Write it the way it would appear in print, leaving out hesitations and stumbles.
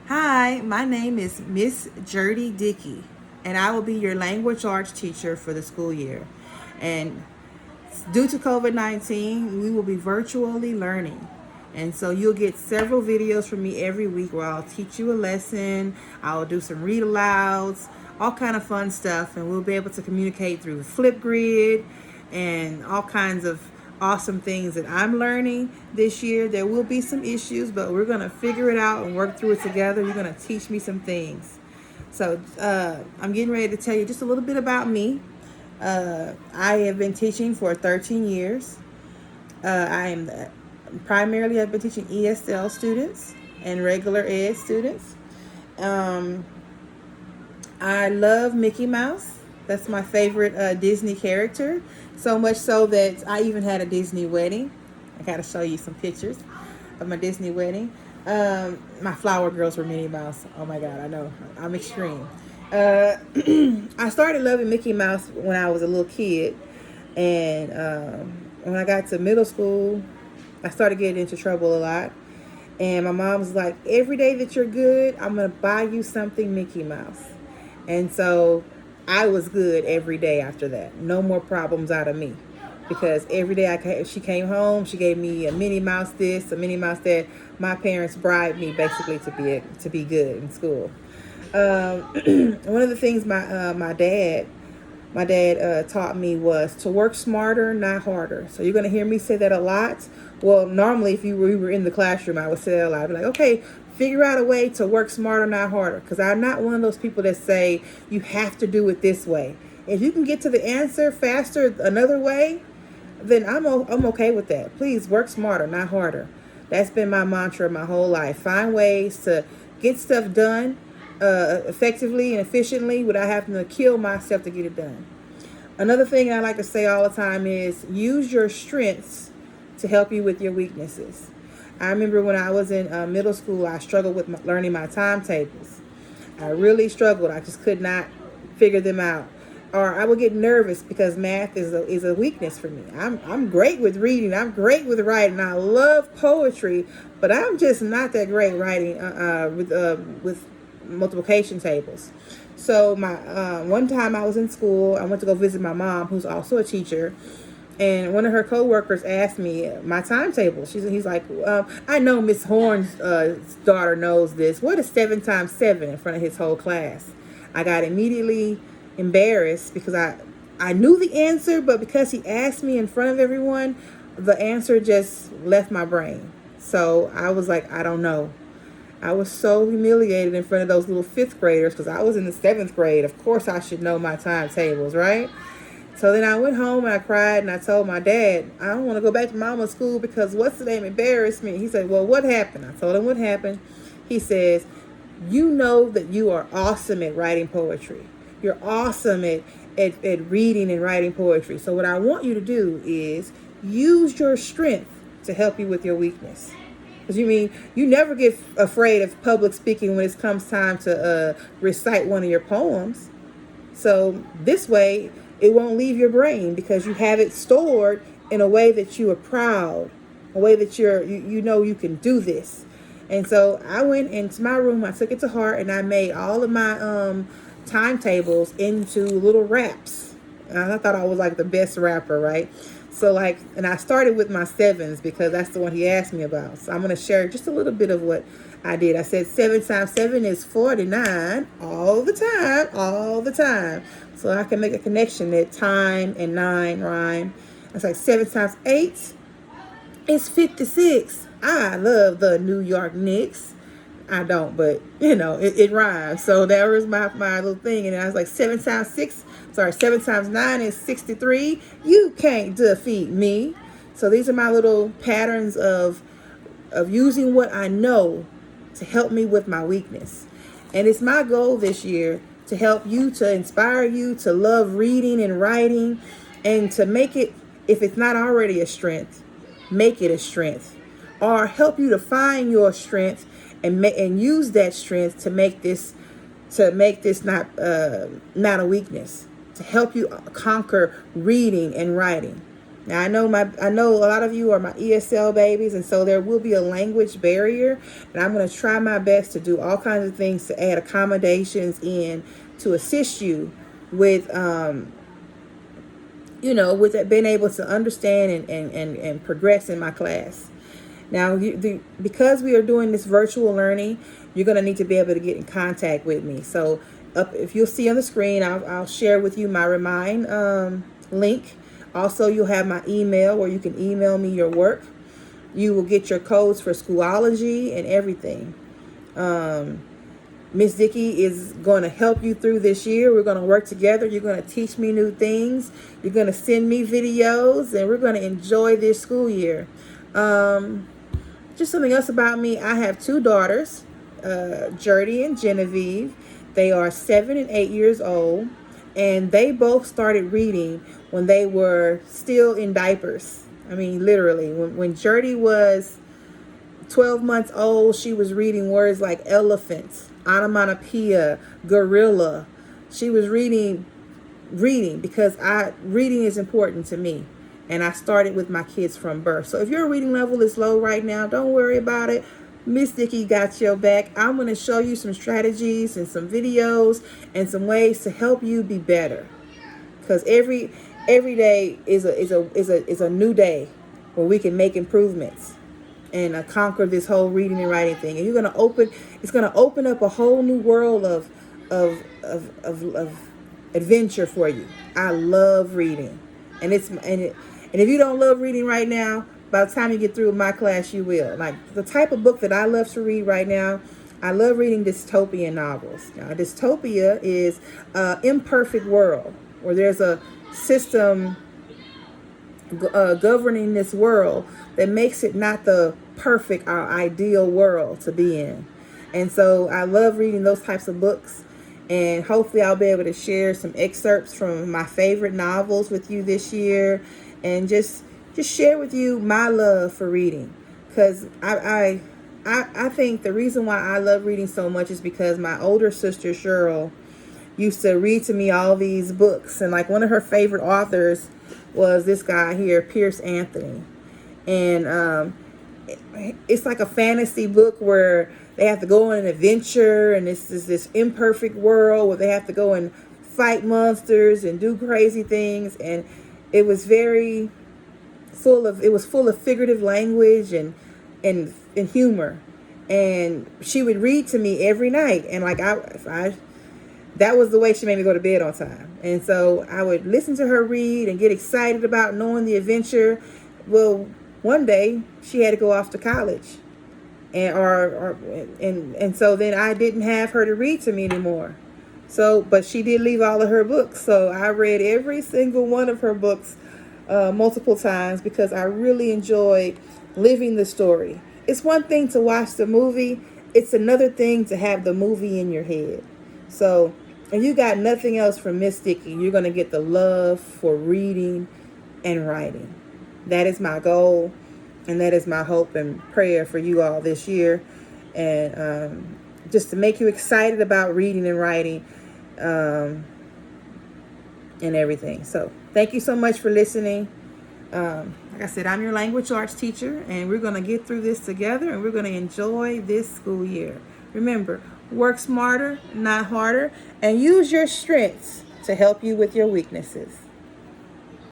Hi, my name is Miss Jurdy Dickey, and I will be your language arts teacher for the school year. And due to COVID-19, we will be virtually learning. And so you'll get several videos from me every week where I'll teach you a lesson, I'll do some read alouds, all kind of fun stuff, and we'll be able to communicate through Flipgrid and all kinds of awesome things that I'm learning this year. There will be some issues, but we're going to figure it out and work through it together. You're going to teach me some things. So I'm getting ready to tell you just a little bit about me. I have been teaching for 13 years. I am primarily I've been teaching ESL students and regular ed students. Um, I love Mickey Mouse. That's my favorite Disney character. So much so that I even had a Disney wedding. I got to show you some pictures of my Disney wedding. My flower girls were Minnie Mouse. Oh my God, I know. I'm extreme. I started loving Mickey Mouse when I was a little kid. And when I got to middle school, I started getting into trouble a lot. And my mom was like, every day that you're good, I'm going to buy you something Mickey Mouse. And so I was good every day after that. No more problems out of me. Because every day she came home, she gave me a Minnie Mouse this, a Minnie Mouse that. My parents bribed me basically to be good in school. One of the things my dad taught me was to work smarter, not harder. So you're going to hear me say that a lot. Well, normally if we were in the classroom, I would say it a lot. I'd be like, okay, figure out a way to work smarter, not harder. Because I'm not one of those people that say you have to do it this way. If you can get to the answer faster another way, then I'm okay with that. Please work smarter, not harder. That's been my mantra my whole life. Find ways to get stuff done effectively and efficiently without having to kill myself to get it done. Another thing I like to say all the time is use your strengths to help you with your weaknesses. I remember when I was in middle school, I struggled with learning my timetables. I really struggled. I just could not figure them out. Or I would get nervous because math is a weakness for me. I'm great with reading. I'm great with writing. I love poetry, but I'm just not that great writing with multiplication tables. So my one time I was in school, I went to go visit my mom, who's also a teacher, and one of her coworkers asked me my timetable. He's like, I know Miss Horn's daughter knows this. What is 7 times 7 in front of his whole class? I got immediately embarrassed because I knew the answer, but because he asked me in front of everyone, the answer just left my brain. So I was like, I don't know. I was so humiliated in front of those little fifth graders because I was in the seventh grade. Of course I should know my timetables, right? So then I went home and I cried and I told my dad, I don't want to go back to mama's school because what's the name embarrassed me. He said, well, what happened? I told him what happened. He says, you know that you are awesome at writing poetry. You're awesome at reading and writing poetry. So what I want you to do is use your strength to help you with your weakness. Because you never get afraid of public speaking when it comes time to recite one of your poems. So this way, it won't leave your brain because you have it stored in a way that you are proud, a way that you know you can do this. And so I went into my room, I took it to heart, and I made all of my timetables into little raps. And I thought I was like the best rapper, right? So and I started with my sevens because that's the one he asked me about. So I'm going to share just a little bit of what I did. I said 7 times 7 is 49 all the time. So I can make a connection that time and 9 rhyme. It's like 7 times 8 is 56. I love the New York Knicks. I don't, but it rhymes. So that was my little thing. And I was like 7 times 9 is 63. You can't defeat me. So these are my little patterns of using what I know to help me with my weakness. And it's my goal this year to help you, to inspire you to love reading and writing, and to make it, if it's not already a strength, make it a strength, or help you to find your strength and use that strength to make this not a weakness, to help you conquer reading and writing. Now I know a lot of you are my ESL babies, and so there will be a language barrier, and I'm going to try my best to do all kinds of things to add accommodations in to assist you with with being able to understand and progress in my class. Now, because we are doing this virtual learning, you're going to need to be able to get in contact with me. So if you'll see on the screen, I'll share with you my Remind link. Also, you'll have my email where you can email me your work. You will get your codes for Schoology and everything. Miss Dickey is going to help you through this year. We're going to work together. You're going to teach me new things. You're going to send me videos, and we're going to enjoy this school year. Just something else about me. I have two daughters, Jody and Genevieve. They are 7 and 8 years old, and they both started reading when they were still in diapers. I mean, literally. When Jody was 12 months old, she was reading words like elephant, onomatopoeia, gorilla. She was reading because reading is important to me. And I started with my kids from birth. So if your reading level is low right now, don't worry about it. Miss Dickey got your back. I'm going to show you some strategies and some videos and some ways to help you be better. Because every day is a new day where we can make improvements and conquer this whole reading and writing thing. And it's going to open up a whole new world of adventure for you. I love reading. And if you don't love reading right now, by the time you get through my class, you will. Like the type of book that I love to read right now, I love reading dystopian novels. Now, a dystopia is an imperfect world where there's a system governing this world that makes it not the perfect or ideal world to be in. And so I love reading those types of books. And hopefully I'll be able to share some excerpts from my favorite novels with you this year, and just share with you my love for reading. Because I think the reason why I love reading so much is because my older sister Cheryl used to read to me all these books, and like one of her favorite authors was this guy here, Pierce Anthony. And it's like a fantasy book where they have to go on an adventure, and it's this imperfect world where they have to go and fight monsters and do crazy things. And it was full of figurative language and humor. And she would read to me every night, and like that was the way she made me go to bed on time. And so I would listen to her read and get excited about knowing the adventure. Well, one day she had to go off to college, and so then I didn't have her to read to me anymore. So, but she did leave all of her books. So I read every single one of her books multiple times because I really enjoyed living the story. It's one thing to watch the movie. It's another thing to have the movie in your head. So if you got nothing else from Miss Dickey, you're going to get the love for reading and writing. That is my goal, and that is my hope and prayer for you all this year. And just to make you excited about reading and writing and everything. So thank you so much for listening. Like I said, I'm your language arts teacher, and we're going to get through this together, and we're going to enjoy this school year. Remember, work smarter, not harder, and use your strengths to help you with your weaknesses.